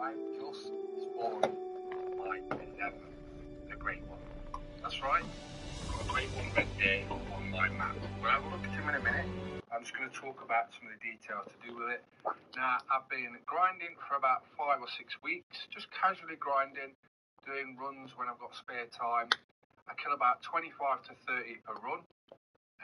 I just spawned my 11th, the Great One. That's right, I've got a Great One red deer on my map. We'll have a look at him in a minute. I'm just going to talk about some of the details to do with it. Now, I've been grinding for about 5 or 6 weeks, just casually grinding, doing runs when I've got spare time. I kill about 25 to 30 per run.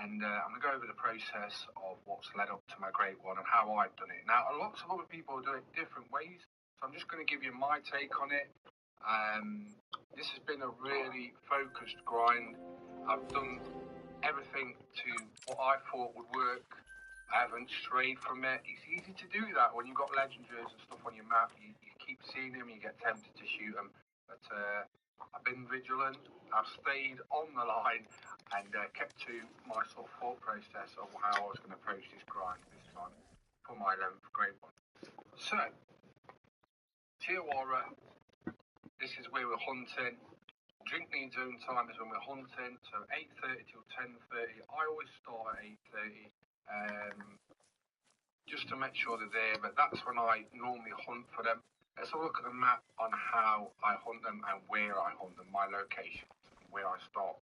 And I'm going to go over the process of what's led up to my Great One and how I've done it. Now, lots of other people do it different ways, so I'm just going to give you my take on it. This has been a really focused grind. I've done everything to what I thought would work. I haven't strayed from it. It's easy to do that when you've got legendaries and stuff on your map. You keep seeing them, you get tempted to shoot them. But I've been vigilant. I've stayed on the line and kept to my sort of thought process of how I was going to approach this grind this time for my 11th Great One. So, Tiawara, this is where we're hunting. Drink needs own time is when we're hunting, so 8:30 till 10:30. I always start at 8:30 just to make sure they're there, but that's when I normally hunt for them. Let's have a look at the map on how I hunt them and where I hunt them, my location, where I start.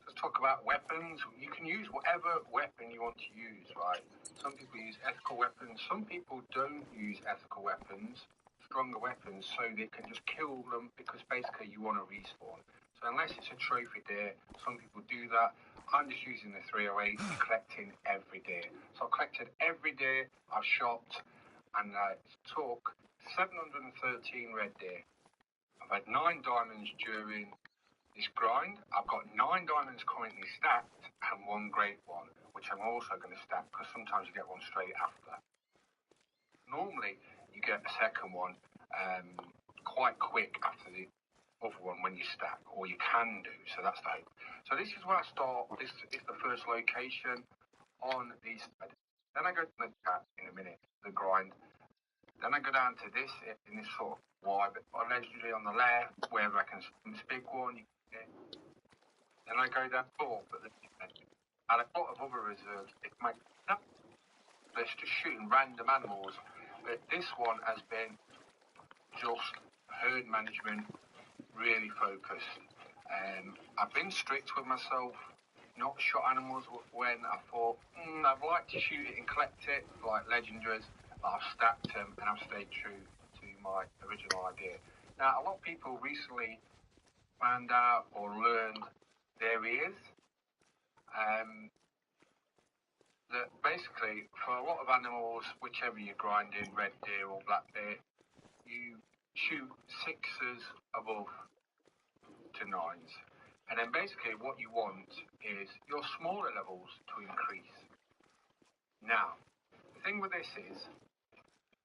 Let's talk about weapons. You can use whatever weapon you want to use, right? Some people use ethical weapons. Some people don't use ethical weapons, stronger weapons, so they can just kill them because basically you want to respawn. So unless it's a trophy deer, some people do that. I'm just using the 308 and collecting every deer. So I've collected every deer I've shot and took 713 red deer. I've had 9 diamonds during this grind. I've got 9 diamonds currently stacked and 1 Great One, which I'm also going to stack because sometimes you get one straight after. Normally, you get the second one quite quick after the other one when you stack, or you can do, so that's the hope. So this is where I start. This is the first location on these. Then I go to the chat in a minute, the grind. Then I go down to this, in this sort of wide, legendary on the left, wherever I can speak one. Then I go down forward, and a lot of other reserves, it might just shooting random animals. But this one has been just herd management, really focused. I've been strict with myself, not shot animals when I thought, I'd like to shoot it and collect it, like legendaries, but I've stacked them and I've stayed true to my original idea. Now, a lot of people recently found out or learned there is that basically for a lot of animals, whichever you're grinding, red deer or black deer, you shoot 6s above to 9s. And then basically what you want is your smaller levels to increase. Now, the thing with this is,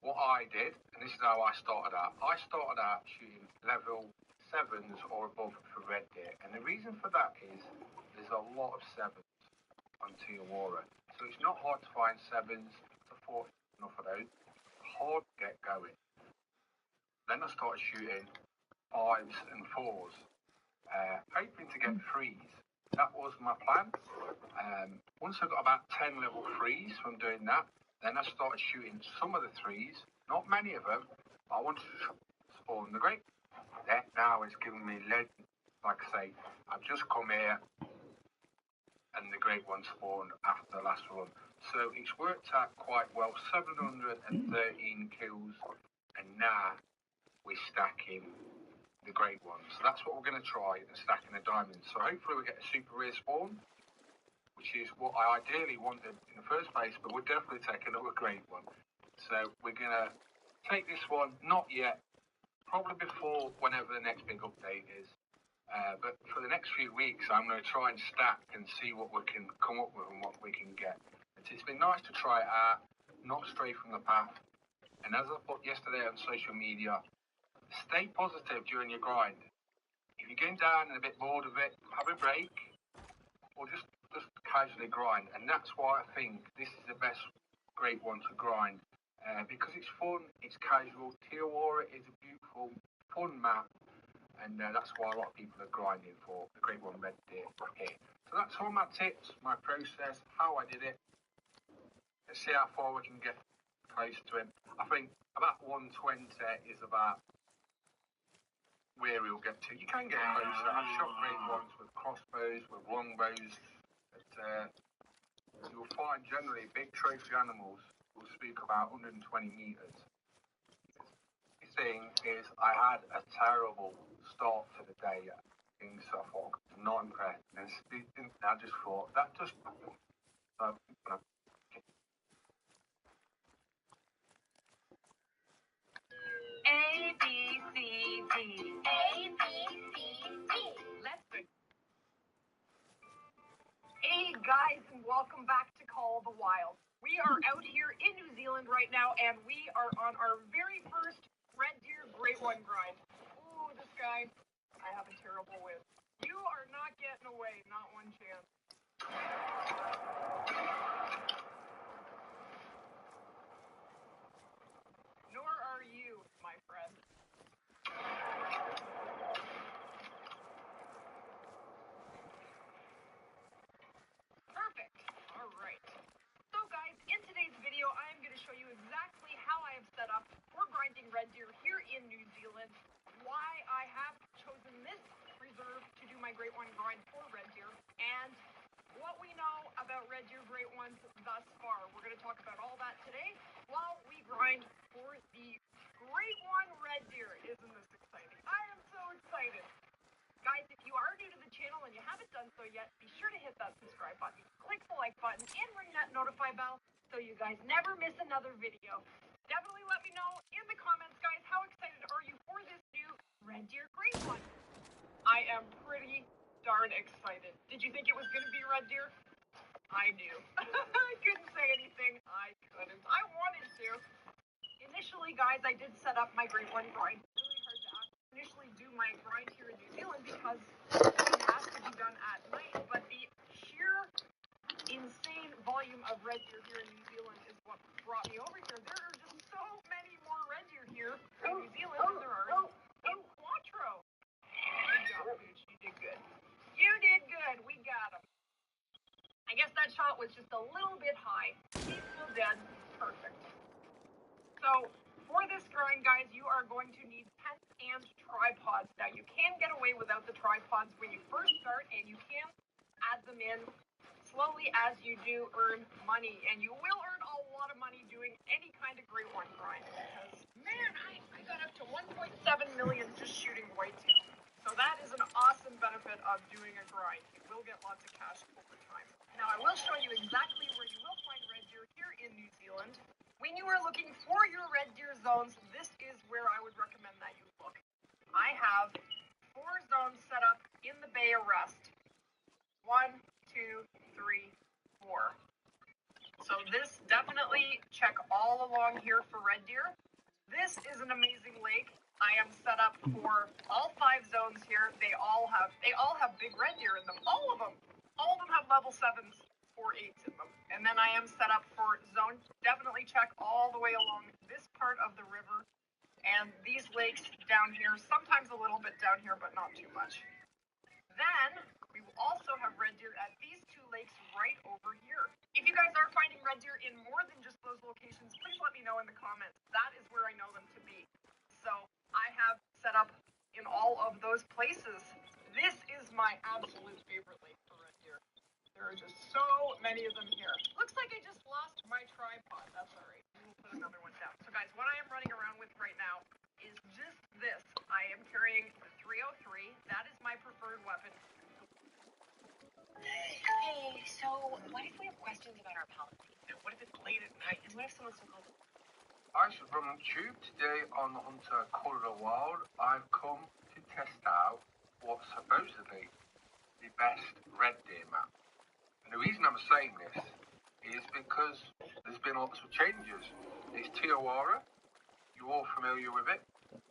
what I did, and this is how I started out shooting level 7s or above for red deer. And the reason for that is there's a lot of 7s on Tiawara. So it's not hard to find 7s to 4 enough of those. Hard to get going. Then I started shooting 5s and 4s, hoping to get 3s. That was my plan. Once I got about 10 level 3s from doing that, then I started shooting some of the 3s, not many of them, but I wanted to spawn the Great. That now is giving me legend. Like I say, I've just come here and the Great One spawned after the last run. So it's worked out quite well, 713 kills, and now we're stacking the Great One. So that's what we're going to try, and stacking the diamonds. So hopefully we get a super rare spawn, which is what I ideally wanted in the first place, but we'll definitely take another Great One. So we're going to take this one, not yet, probably before whenever the next big update is. But for the next few weeks, I'm going to try and stack and see what we can come up with and what we can get. It's been nice to try it out, not stray from the path. And as I put yesterday on social media, stay positive during your grind. If you're getting down and a bit bored of it, have a break, or just casually grind. And that's why I think this is the best Great One to grind. Because it's fun, it's casual. Tiawara is a beautiful, fun map. And that's why a lot of people are grinding for the Great One red deer here. So that's all my tips, my process, how I did it. Let's see how far we can get close to him. I think about 120 is about where he'll get to. You can get closer. I've shot great ones with crossbows, with longbows. But, you'll find generally big trophy animals will speak about 120 meters. The thing is, I had a terrible start to the day in Suffolk. Not impressed. And I just thought that just. A, B, C, D. A, B, C, D. Let's go. Hey guys, and welcome back to Call of the Wild. We are out here in New Zealand right now, and we are on our very first red deer great one grind. Ooh, this guy, I have a terrible whiz. You are not getting away, not one chance. Nor are you, my friend. Perfect. All right. So guys, in today's video, I am going to show you exactly how I have set up for grinding red deer here in New Zealand, why I have chosen this reserve to do my great one grind for red deer, and what we know about red deer great ones thus far. We're going to talk about all that today while we grind for the great one red deer. Isn't this exciting? I am so excited. Guys, if you are new to the channel and you haven't done so yet, be sure to hit that subscribe button, click the like button, and ring that notify bell so you guys never miss another video. Definitely let me know in the comments, guys, how excited are you for this new red deer great one? I am pretty darn excited. Did you think it was going to be red deer? I knew. I couldn't say anything. I couldn't. I wanted to. Initially, guys, I did set up my great one grind. Really hard to initially do my grind here in New Zealand because it has to be done at night. But the sheer insane volume of red deer here in New Zealand is what brought me over here. There are just so many more red deer here in New Zealand than there are in Quattro. Good job, Pooch. You did good. You did good. We got him. I guess that shot was just a little bit high. He's still dead. Perfect. So, for this grind, guys, you are going to need tents and tripods. Now, you can get away without the tripods when you first start, and you can add them in slowly as you do earn money. And you will earn a lot of money doing any kind of great one grind. Because, man, I got up to 1.7 million just shooting whitetail. So that is an awesome benefit of doing a grind. You will get lots of cash over time. Now, I will show you exactly where you will find red deer here in New Zealand. When you are looking for your red deer zones, this is where I would recommend that you look. I have 4 zones set up in the Bay of Rest. 1, 2, 3, 4. So this definitely check all along here for red deer. This is an amazing lake. I am set up for all 5 zones here. They all have big red deer in them. All of them have level 7s or 8s in them. And then I am set up for zone. Definitely check all the way along this part of the river and these lakes down here. Sometimes a little bit down here, but not too much. Then we will also have red deer at these 2 lakes right over here. If you guys are finding red deer in more than just those locations, please let me know in the comments. That is where I know them to be. So I have set up in all of those places. This is my absolute favorite lake for red deer. There are just so many of them here. Looks like I just lost my tripod. That's all right. We will put another one down. So guys, what I am running around with right now is just this. I am carrying the 303. That is my preferred weapon. Hey, so what if we have questions about our policy? What if it's late at night? And what if someone still calls us? I should run on tube today on Hunter Call of the Wild. I've come to test out what's supposedly the best red deer map. And the reason I'm saying this is because there's been lots of changes. It's Tiawara. You're all familiar with it.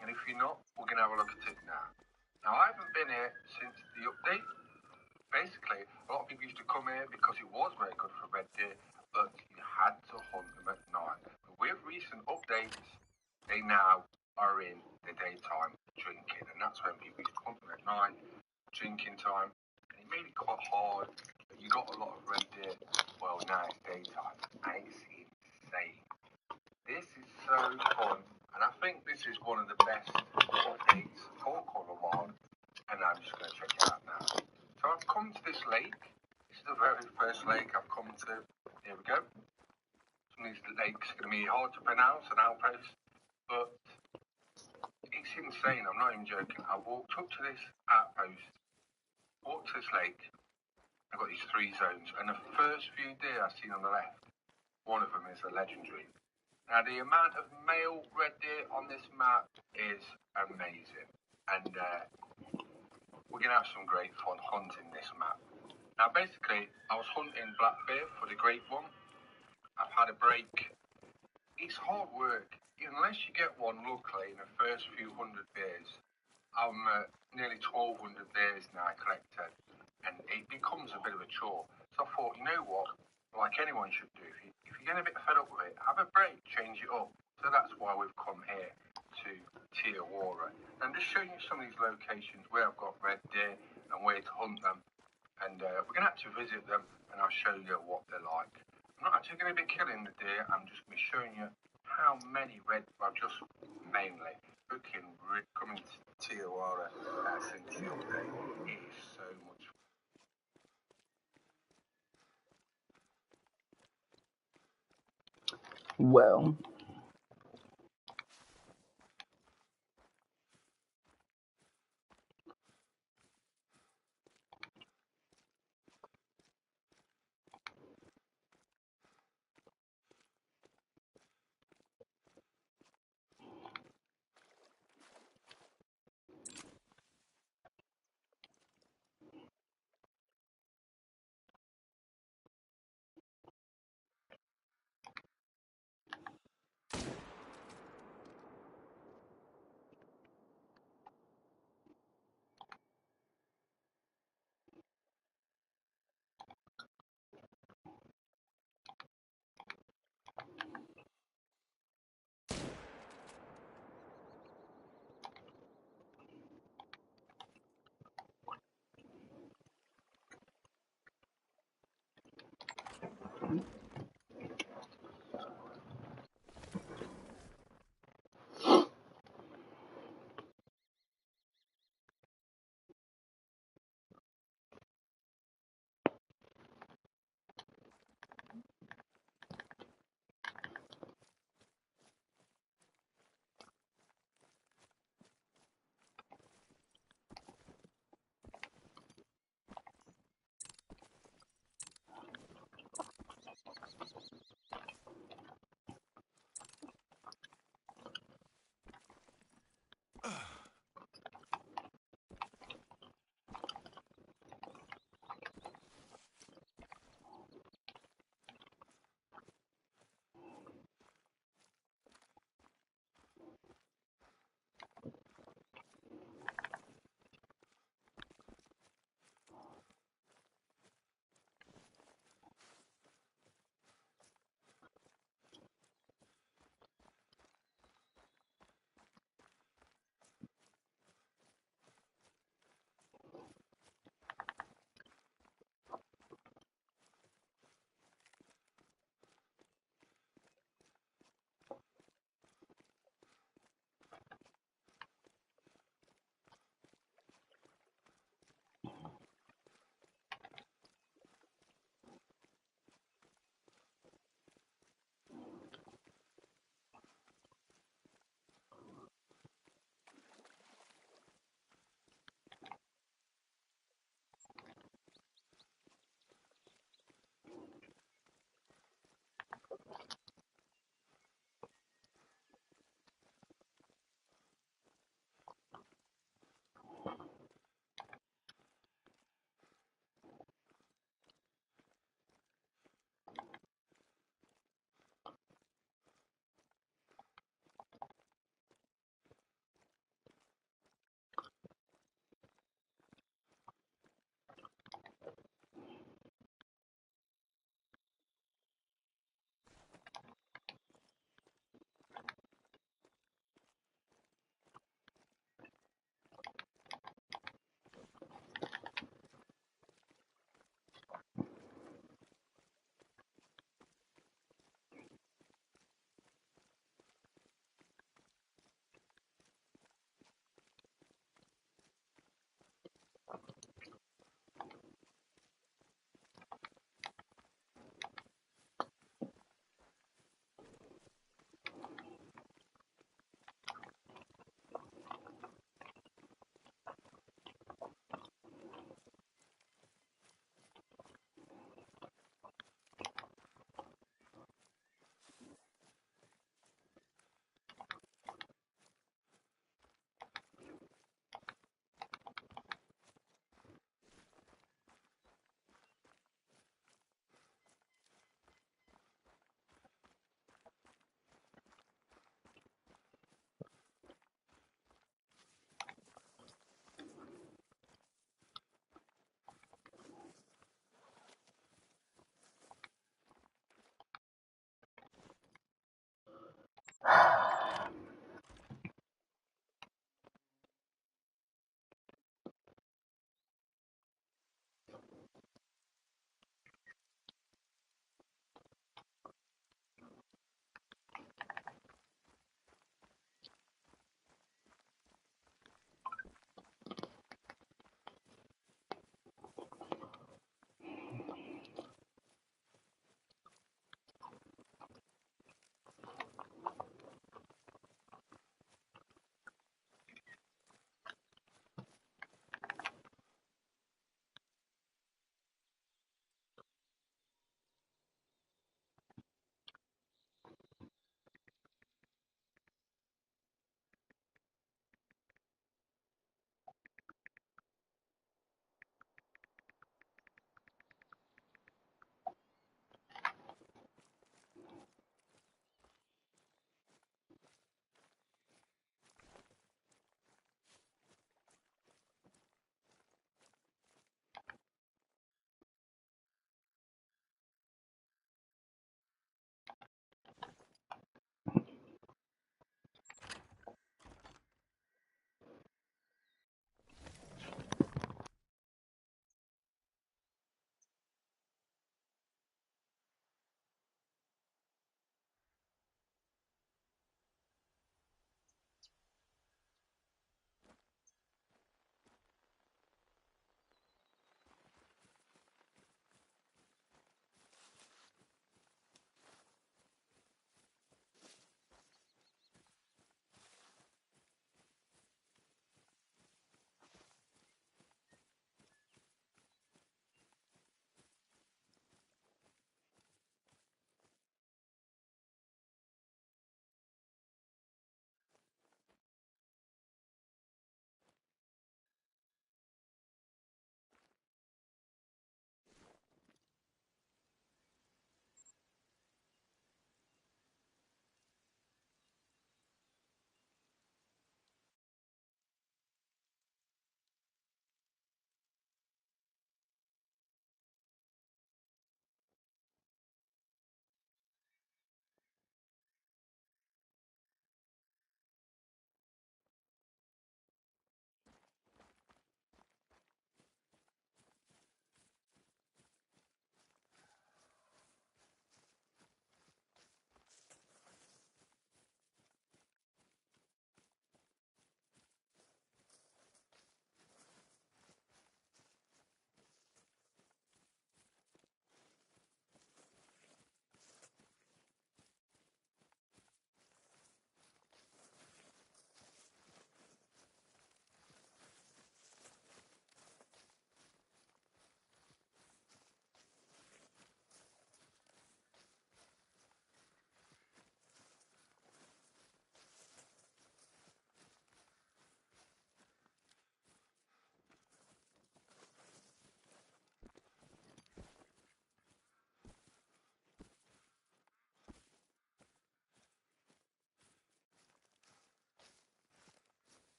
And if you're not, we're going to have a look at it now. Now, I haven't been here since the update. Basically, a lot of people used to come here because it was very good for red deer, but you had to hunt them at night. But with recent updates, they now are in the daytime drinking. And that's when people used to hunt them at night, drinking time. And it made it quite hard. You got a lot of red deer. Well, now it's daytime, and it's insane. so fun, and I think this is one of the best updates for Cornwall, and I'm just going to check it out now. So I've come to this lake. This is the very first lake I've come to. Here we go. Some of these lakes are going to be hard to pronounce, an outpost, but it's insane. I'm not even joking. I walked up to this outpost, walked to this lake. I've got these 3 zones, and the first few deer I've seen on the left, one of them is a legendary. Now, the amount of male red deer on this map is amazing, and we're going to have some great fun hunting this map. Now, basically, I was hunting black bear for the great one. I've had a break. It's hard work. Unless you get one luckily in the first few hundred bears, I'm nearly 1,200 bears now collected, and it becomes a bit of a chore. So I thought, you know what, like anyone should do, if you're getting a bit fed up with it, have a break, change it up. So that's why we've come here to Tiawara. I'm just showing you some of these locations where I've got red deer and where to hunt them. And we're going to actually visit them, and I'll show you what they're like. I'm not actually going to be killing the deer, I'm just going to be showing you how many red, well, just mainly looking, coming to Tiawara since the other day. It is so much fun. Well,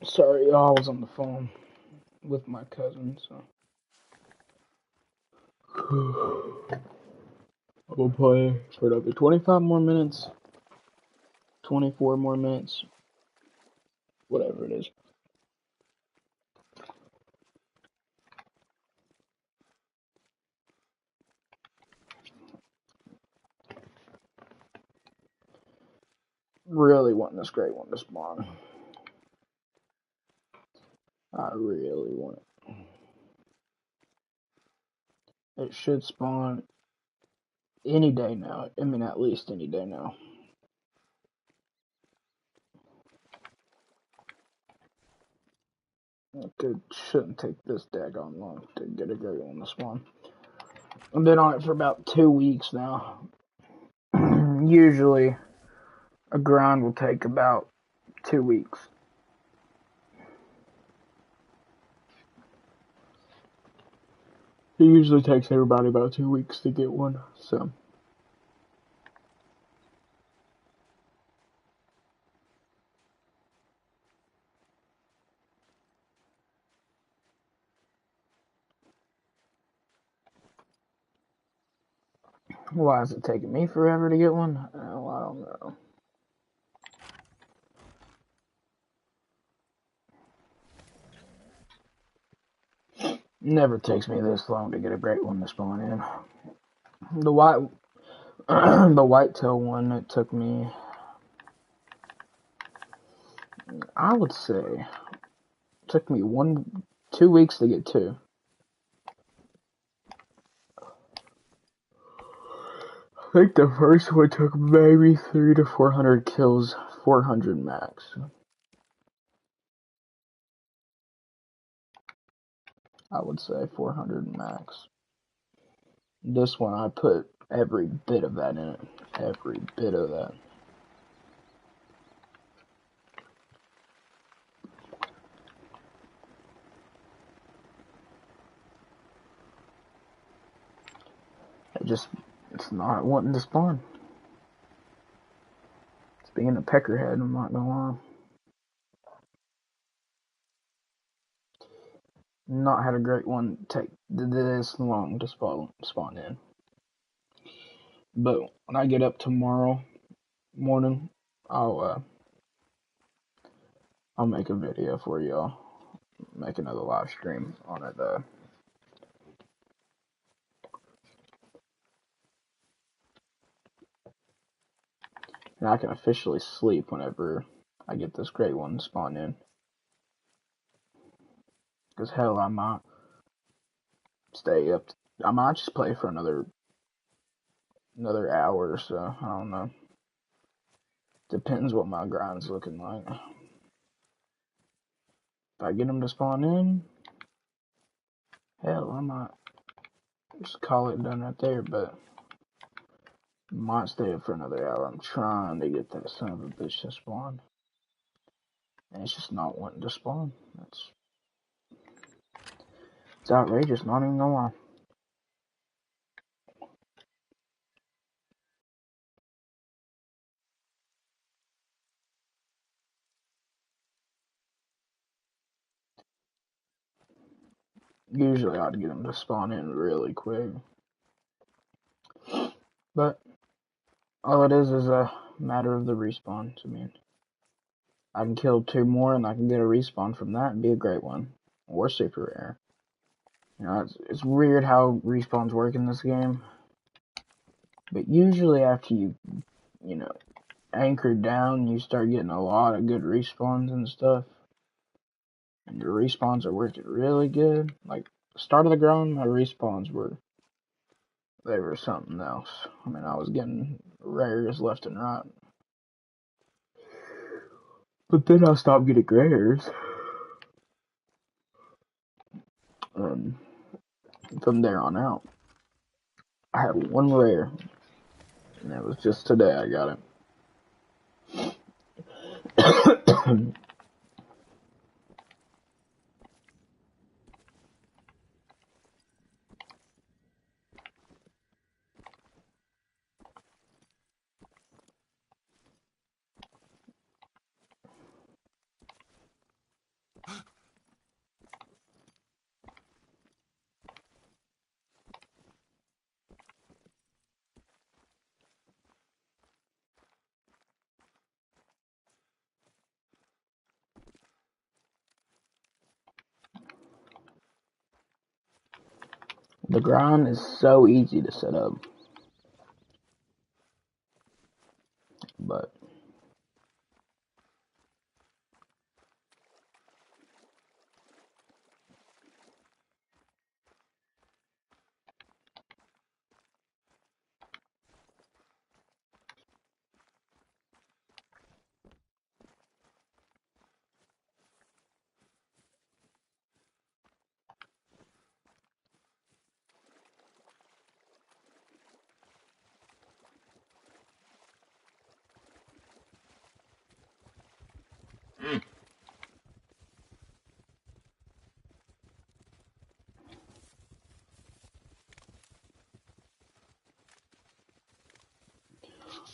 Sorry, I was on the phone with my cousin, so. I will play for another 25 more minutes, 24 more minutes, whatever it is. Really want this great one to spawn. I really want it. It should spawn any day now. I mean, at least any day now. It shouldn't take this daggone long to get a great one to spawn. I've been on it for about 2 weeks now. Usually, a grind will take about 2 weeks. It usually takes everybody about 2 weeks to get one, so. Why is it taking me forever to get one? Oh, I don't know. Never takes me this long to get a great one to spawn in. The whitetail one, it took me, I would say, it took me 2 weeks to get 2. I think the first one took maybe 300 to 400 kills, 400 max. I would say 400 max. This one, I put every bit of that in it. Every bit of that. It's not wanting to spawn. It's being a peckerhead, I'm not gonna lie. Not had a great one take this long to spawn in. But when I get up tomorrow morning, I'll make a video for y'all. Make another live stream on it. And I can officially sleep whenever I get this great one spawn in. Cause hell, I might stay up. I might just play for another hour or so. I don't know. Depends what my grind's looking like. If I get them to spawn in, hell, I might just call it done right there. But might stay up for another hour. I'm trying to get that son of a bitch to spawn. And it's just not wanting to spawn. It's outrageous, not even gonna lie. Usually I'd get them to spawn in really quick. But all it is a matter of the respawns. I mean, I can kill 2 more and I can get a respawn from that and be a great one. Or super rare. You know, it's weird how respawns work in this game. But usually after you anchor down, you start getting a lot of good respawns and stuff. And your respawns are working really good. Like, start of the grind, my respawns were something else. I mean, I was getting rares left and right. But then I stopped getting rares. From there on out, I had 1 rare. And it was just today I got it. The ground is so easy to set up, but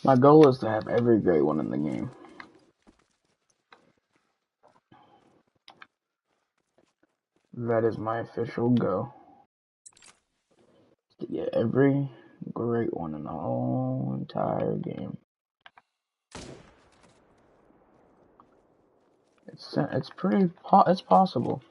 my goal is to have every great one in the game. That is my official goal. To get every great one in the whole entire game. It's possible.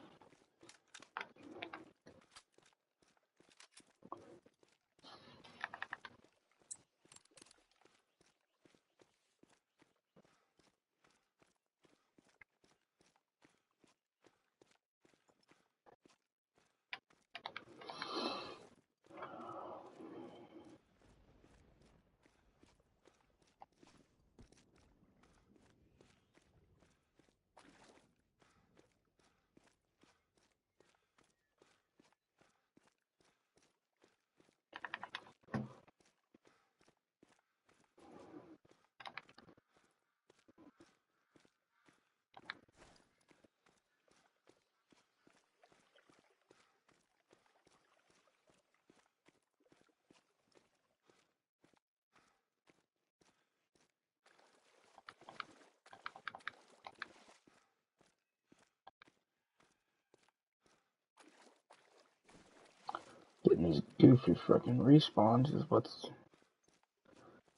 Getting these goofy freaking respawns is what's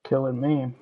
killing me.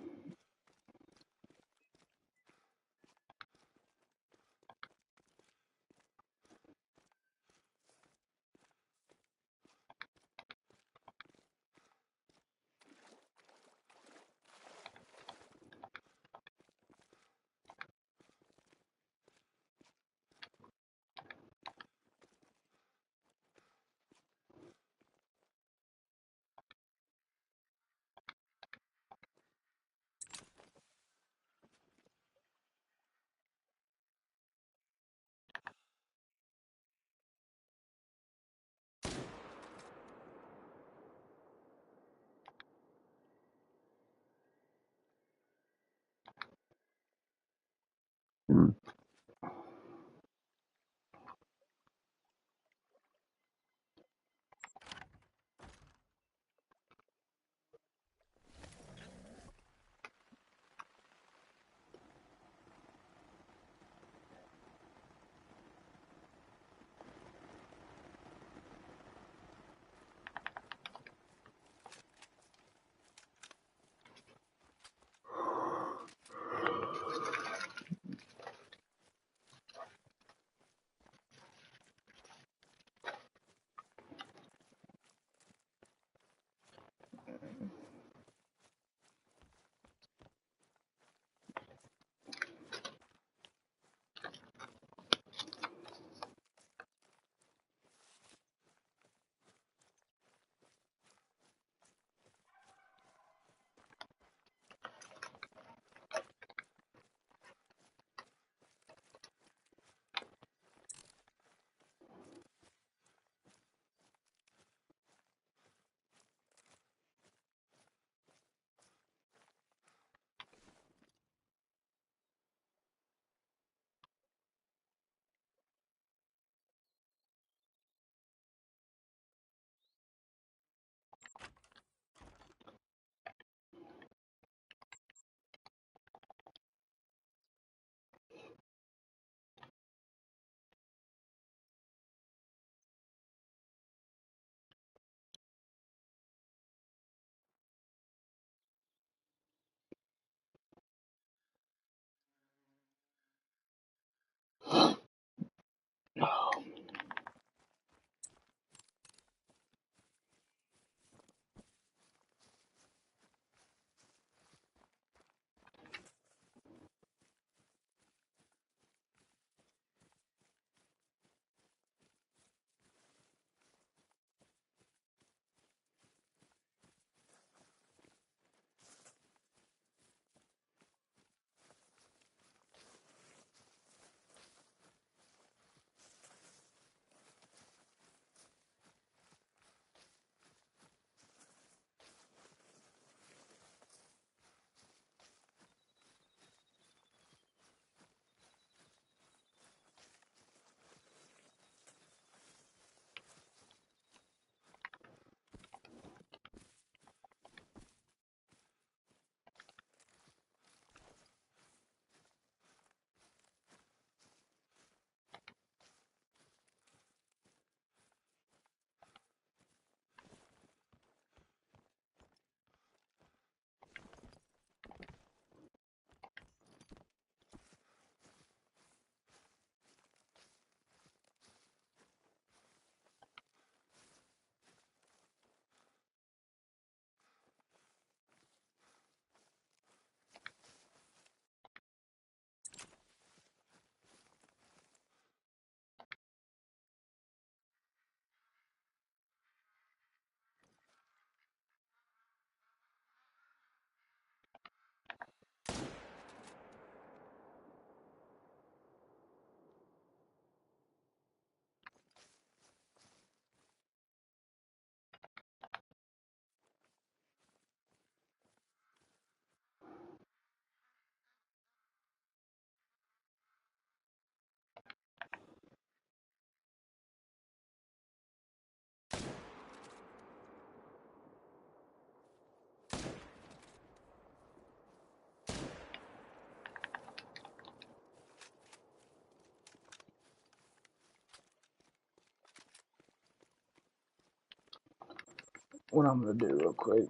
what I'm gonna do real quick.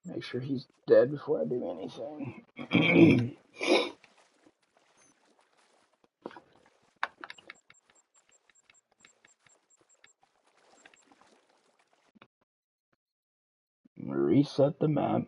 Make sure he's dead before I do anything. Reset the map.